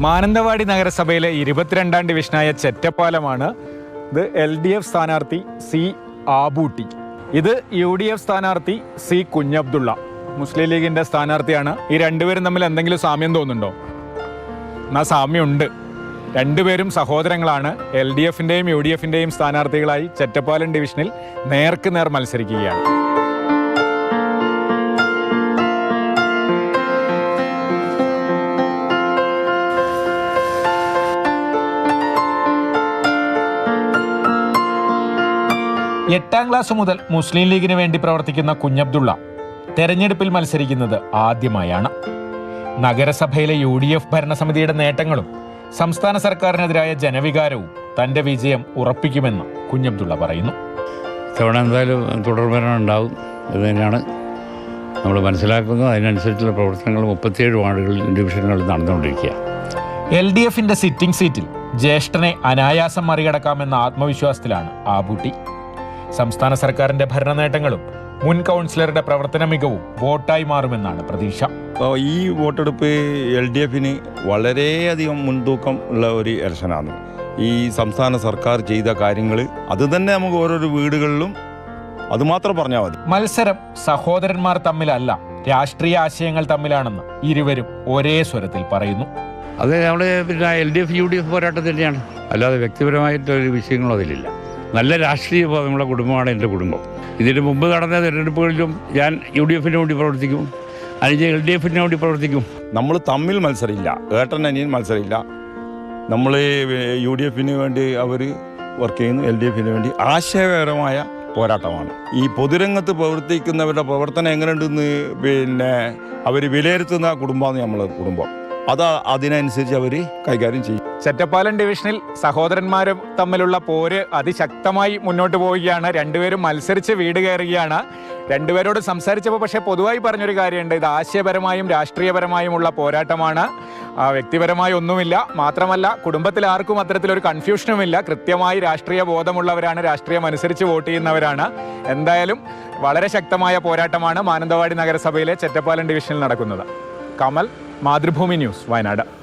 മാനന്തവാടി നഗരസഭയിലെ 22ാം ഡിവിഷനായ ചെറ്റപ്പാലമാണ്. ഇത് LDF സ്ഥാനാർത്ഥി സി ആബൂട്ടി. ഇത് UDF സ്ഥാനാർത്ഥി സി കുഞ്ഞബ്ദുള്ള. മുസ്ലിം ലീഗിൻ്റെ സ്ഥാനാർത്ഥിയാണ്. ഈ രണ്ടുപേരും തമ്മിൽ എന്തെങ്കിലും സാമ്യം തോന്നുന്നുണ്ടോ? എന്നാൽ സാമ്യമുണ്ട്. രണ്ടുപേരും സഹോദരങ്ങളാണ്. LDFൻ്റെയും UDFൻ്റെയും സ്ഥാനാർത്ഥികളായി ചെറ്റപ്പാലം ഡിവിഷനിൽ നേർക്ക് നേർ മത്സരിക്കുകയാണ്. എട്ടാം ക്ലാസ് മുതൽ മുസ്ലിം ലീഗിന് വേണ്ടി പ്രവർത്തിക്കുന്ന കുഞ്ഞബ്ദുള്ള തെരഞ്ഞെടുപ്പിൽ മത്സരിക്കുന്നത് ആദ്യമായാണ്. നഗരസഭയിലെ UDF ഭരണസമിതിയുടെ നേട്ടങ്ങളും സംസ്ഥാന സർക്കാരിനെതിരായ ജനവികാരവും തന്റെ വിജയം ഉറപ്പിക്കുമെന്ന് കുഞ്ഞബ്ദുള്ള പറയുന്നു. തവണ എന്തായാലും തുടർഭരണം ഉണ്ടാവും എന്ന് തന്നെയാണ് നമ്മൾ മനസ്സിലാക്കുന്നത്. അതിനനുസരിച്ചുള്ള പ്രവർത്തനങ്ങൾ 37 വാർഡുകളിൽ ഡിവിഷനുകളിൽ നടന്നുകൊണ്ടിരിക്കുക. LDFന്റെ സിറ്റിംഗ് സീറ്റിൽ ജ്യേഷ്ഠനെ അനായാസം മറികടക്കാമെന്ന ആത്മവിശ്വാസത്തിലാണ് ആബൂട്ടി. സംസ്ഥാന സർക്കാരിന്റെ ഭരണ നേട്ടങ്ങളും മുൻ കൗൺസിലറുടെ പ്രവർത്തന മികവും വോട്ടായി മാറുമെന്നാണ് പ്രതീക്ഷ. ഈ വോട്ടെടുപ്പ് LDFന് വളരെയധികം മുൻതൂക്കം ഉള്ള ഒരു ഇലക്ഷനാണ്. ഈ സംസ്ഥാന സർക്കാർ ചെയ്ത കാര്യങ്ങൾ അത് തന്നെ നമുക്ക് ഓരോരോ വീടുകളിലും അതുമാത്രം പറഞ്ഞാൽ മതി. മത്സരം സഹോദരന്മാർ തമ്മിലല്ല, രാഷ്ട്രീയ ആശയങ്ങൾ തമ്മിലാണെന്ന് ഇരുവരും ഒരേ സ്വരത്തിൽ പറയുന്നു. അത് നമ്മുടെ പിന്നെ LDF UDF പോരാട്ടം തന്നെയാണ്, അല്ലാതെ വ്യക്തിപരമായിട്ടൊരു വിഷയങ്ങളും അതിലില്ല. നല്ല രാഷ്ട്രീയ നമ്മുടെ കുടുംബമാണ് എൻ്റെ കുടുംബം. ഇതിന് മുമ്പ് നടന്ന തിരഞ്ഞെടുപ്പുകളിലും ഞാൻ UDFന് വേണ്ടി പ്രവർത്തിക്കും, അല്ലെങ്കിൽ LDFന് വേണ്ടി പ്രവർത്തിക്കും. നമ്മൾ തമ്മിൽ മത്സരമില്ല, ഏട്ടൻ അനിയൻ മത്സരമില്ല. നമ്മൾ UDFന് വേണ്ടി അവർ വർക്ക് ചെയ്യുന്നു, LDFന് വേണ്ടി ആശയപരമായ പോരാട്ടമാണ്. ഈ പൊതുരംഗത്ത് പ്രവർത്തിക്കുന്നവരുടെ പ്രവർത്തനം എങ്ങനെയുണ്ടെന്ന് അവർ വിലയിരുത്തുന്ന കുടുംബമാണ് നമ്മളെ കുടുംബം. അതിനനുസരിച്ച് അവർ കൈകാര്യം ചെയ്യും. ചെറ്റപ്പാലം ഡിവിഷനിൽ സഹോദരന്മാരും തമ്മിലുള്ള പോര് അതിശക്തമായി മുന്നോട്ട് പോവുകയാണ്. രണ്ടുപേരും മത്സരിച്ച് വീട് കയറുകയാണ്. രണ്ടുപേരോട് സംസാരിച്ചപ്പോൾ പക്ഷേ പൊതുവായി പറഞ്ഞൊരു കാര്യമുണ്ട്, ഇത് ആശയപരമായും രാഷ്ട്രീയപരമായുമുള്ള പോരാട്ടമാണ്, വ്യക്തിപരമായി ഒന്നുമില്ല. മാത്രമല്ല കുടുംബത്തിൽ ആർക്കും അത്തരത്തിലൊരു കൺഫ്യൂഷനുമില്ല. കൃത്യമായി രാഷ്ട്രീയ ബോധമുള്ളവരാണ്, രാഷ്ട്രീയം അനുസരിച്ച് വോട്ട് ചെയ്യുന്നവരാണ്. എന്തായാലും വളരെ ശക്തമായ പോരാട്ടമാണ് മാനന്തവാടി നഗരസഭയിലെ ചെറ്റപ്പാലം ഡിവിഷനിൽ നടക്കുന്നത്. കമൽ, മാതൃഭൂമി ന്യൂസ്, വയനാട്.